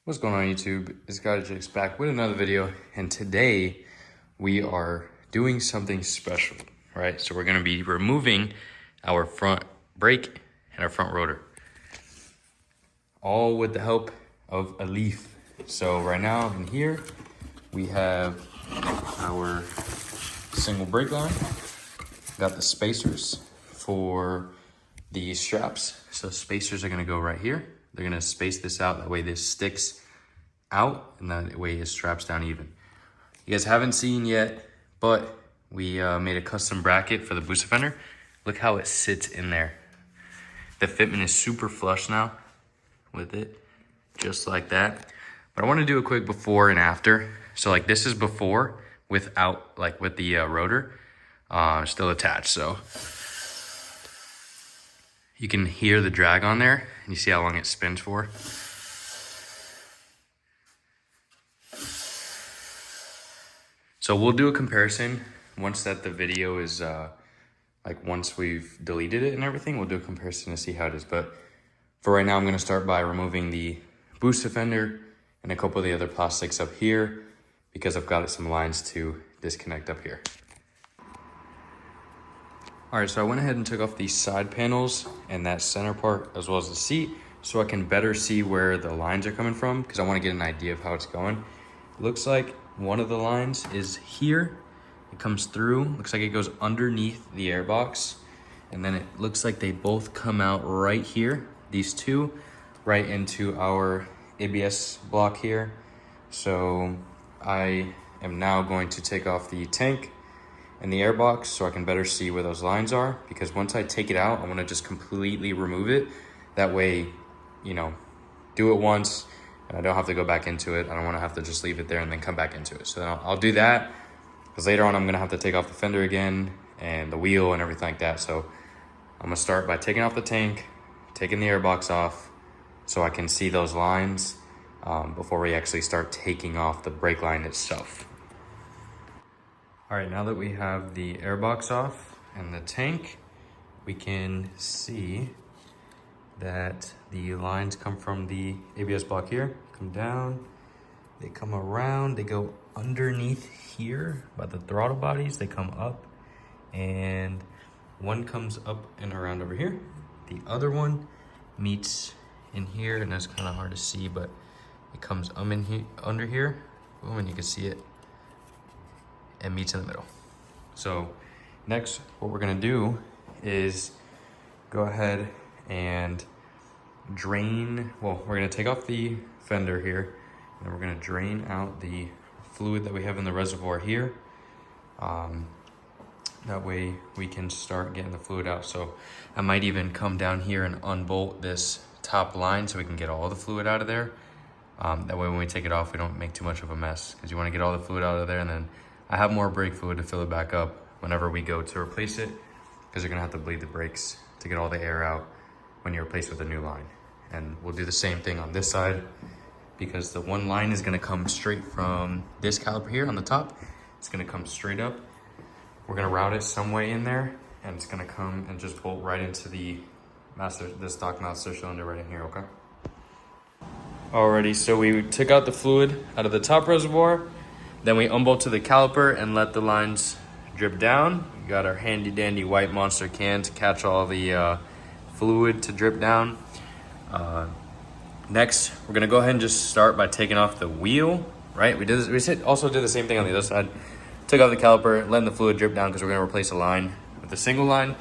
What's going on YouTube? It's Gottigix back with another video, and today we are doing something special, right? So we're gonna be removing our front brake and our front rotor, all with the help of a leaf. So right now in here, we have our single brake line, got the spacers for the straps. So spacers are gonna go right here. They're gonna space this out, that way this sticks out and that way it straps down even. You guys haven't seen yet, but we made a custom bracket for the booster fender. Look how it sits in there. The fitment is super flush now with it, just like that. But I wanna do a quick before and after. So like this is before without, like with the rotor still attached. So you can hear the drag on there, and you see how long it spins for. So we'll do a comparison once that the video is, once we've deleted it and everything, we'll do a comparison to see how it is. But for right now, I'm gonna start by removing the booster fender and a couple of the other plastics up here because I've got some lines to disconnect up here. All right, so I went ahead and took off these side panels and that center part as well as the seat so I can better see where the lines are coming from because I want to get an idea of how it's going. It looks like one of the lines is here. It comes through, looks like it goes underneath the airbox, and then it looks like they both come out right here, these two, right into our ABS block here. So I am now going to take off the tank and the airbox so I can better see where those lines are, because once I take it out, I want to just completely remove it. That way, you know, do it once and I don't have to go back into it. I don't want to have to just leave it there and then come back into it. So I'll do that because later on I'm going to have to take off the fender again and the wheel and everything like that. So I'm going to start by taking off the tank, taking the airbox off so I can see those lines before we actually start taking off the brake line itself. All right, now that we have the airbox off and the tank, we can see that the lines come from the ABS block here, come down, they come around, they go underneath here by the throttle bodies, they come up, and one comes up and around over here. The other one meets in here, and that's kind of hard to see, but it comes in here, under here, boom, and you can see it, and meets in the middle. So next, what we're gonna do is go ahead and drain, well, we're gonna take off the fender here, and then we're gonna drain out the fluid that we have in the reservoir here. That way we can start getting the fluid out. So I might even come down here and unbolt this top line so we can get all the fluid out of there. That way when we take it off, we don't make too much of a mess, because you wanna get all the fluid out of there, and then I have more brake fluid to fill it back up whenever we go to replace it, because you're gonna have to bleed the brakes to get all the air out when you replace with a new line. And we'll do the same thing on this side, because the one line is gonna come straight from this caliper here on the top. It's gonna come straight up. We're gonna route it some way in there, and it's gonna come and just bolt right into the stock master cylinder right in here, okay? Alrighty, so we took out the fluid out of the top reservoir. Then we unbolt to the caliper and let the lines drip down. We got our handy dandy white monster can to catch all the fluid to drip down. Next, we're gonna go ahead and just start by taking off the wheel, right? We also did the same thing on the other side. Took off the caliper, letting the fluid drip down because we're gonna replace a line with a single line.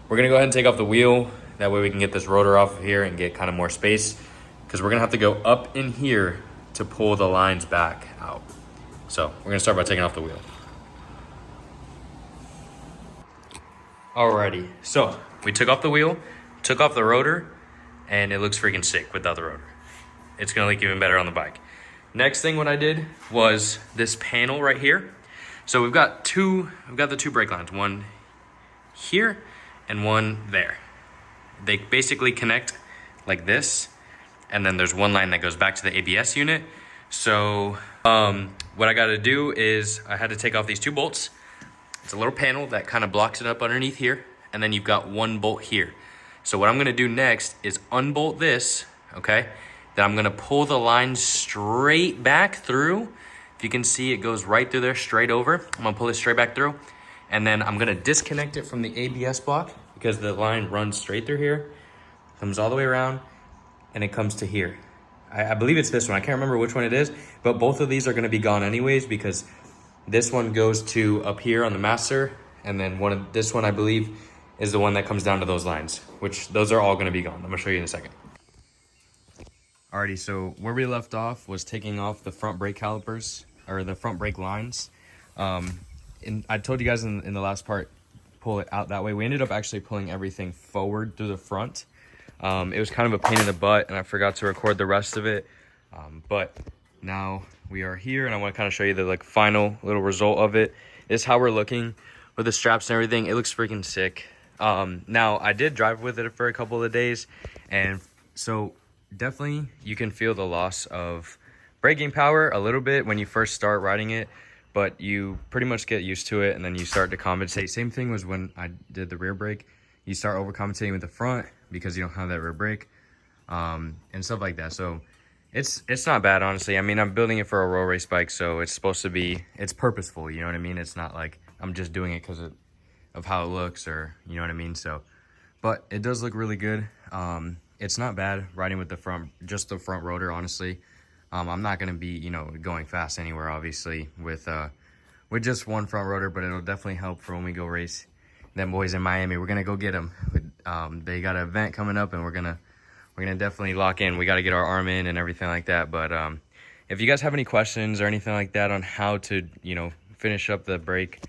We're gonna go ahead and take off the wheel. That way we can get this rotor off of here and get kind of more space, because we're gonna have to go up in here to pull the lines back out. So we're gonna start by taking off the wheel. Alrighty, so we took off the wheel, took off the rotor, and it looks freaking sick without the rotor. It's gonna look even better on the bike. Next thing what I did was this panel right here. So we've got the two brake lines, one here and one there. They basically connect like this, and then there's one line that goes back to the ABS unit. So what I gotta do is I had to take off these two bolts. It's a little panel that kind of blocks it up underneath here, and then you've got one bolt here. So what I'm gonna do next is unbolt this, okay? Then I'm gonna pull the line straight back through. If you can see, it goes right through there, straight over. I'm gonna pull it straight back through. And then I'm gonna disconnect it from the ABS block because the line runs straight through here, comes all the way around, and it comes to here. I believe it's this one. I can't remember which one it is, but both of these are gonna be gone anyways because this one goes to up here on the master, and then this one I believe is the one that comes down to those lines, which those are all gonna be gone. I'm gonna show you in a second. Alrighty, so where we left off was taking off the front brake calipers, or the front brake lines. And I told you guys in the last part, pull it out that way. We ended up actually pulling everything forward through the front. It was kind of a pain in the butt, and I forgot to record the rest of it. But now we are here, and I want to kind of show you the like final little result of it. This is how we're looking with the straps and everything. It looks freaking sick. Now I did drive with it for a couple of days, and so definitely you can feel the loss of braking power a little bit when you first start riding it, but you pretty much get used to it, and then you start to compensate. Same thing was when I did the rear brake. You start overcompensating with the front because you don't have that rear brake, and stuff like that. So it's not bad, honestly. I mean, I'm building it for a road race bike, so it's supposed to be, it's purposeful, you know what I mean? It's not like I'm just doing it because of how it looks, or you know what I mean? So, but it does look really good. It's not bad riding with the front, just the front rotor, honestly. I'm not gonna be, you know, going fast anywhere, obviously, with just one front rotor, but it'll definitely help for when we go race them boys in Miami. We're gonna go get them. They got an event coming up, and we're gonna definitely lock in. We got to get our arm in and everything like that. But if you guys have any questions or anything like that on how to, you know, finish up the brake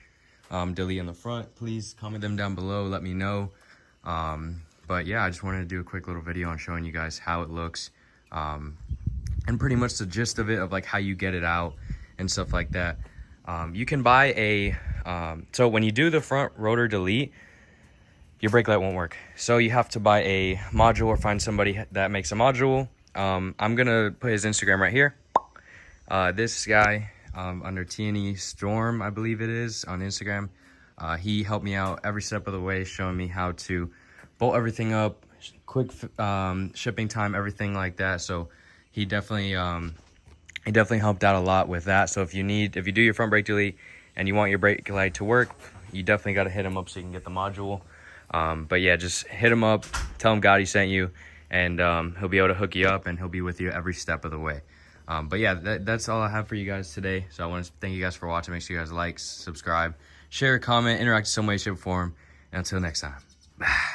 delete in the front, please comment them down below. Let me know. But yeah, I just wanted to do a quick little video on showing you guys how it looks, and pretty much the gist of it, of like how you get it out and stuff like that. You can buy a so when you do the front rotor delete, your brake light won't work, so you have to buy a module or find somebody that makes a module. I'm gonna put his Instagram right here. This guy under T&E Storm, I believe it is, on Instagram. He helped me out every step of the way, showing me how to bolt everything up, quick shipping time, everything like that. So he definitely helped out a lot with that. So if you do your front brake delete and you want your brake light to work, you definitely got to hit him up so you can get the module. But yeah, just hit him up, tell him Gotti sent you, and he'll be able to hook you up, and he'll be with you every step of the way. But yeah, that's all I have for you guys today. So I want to thank you guys for watching. Make sure you guys like, subscribe, share, comment, interact in some way, shape, or form. And until next time, bye.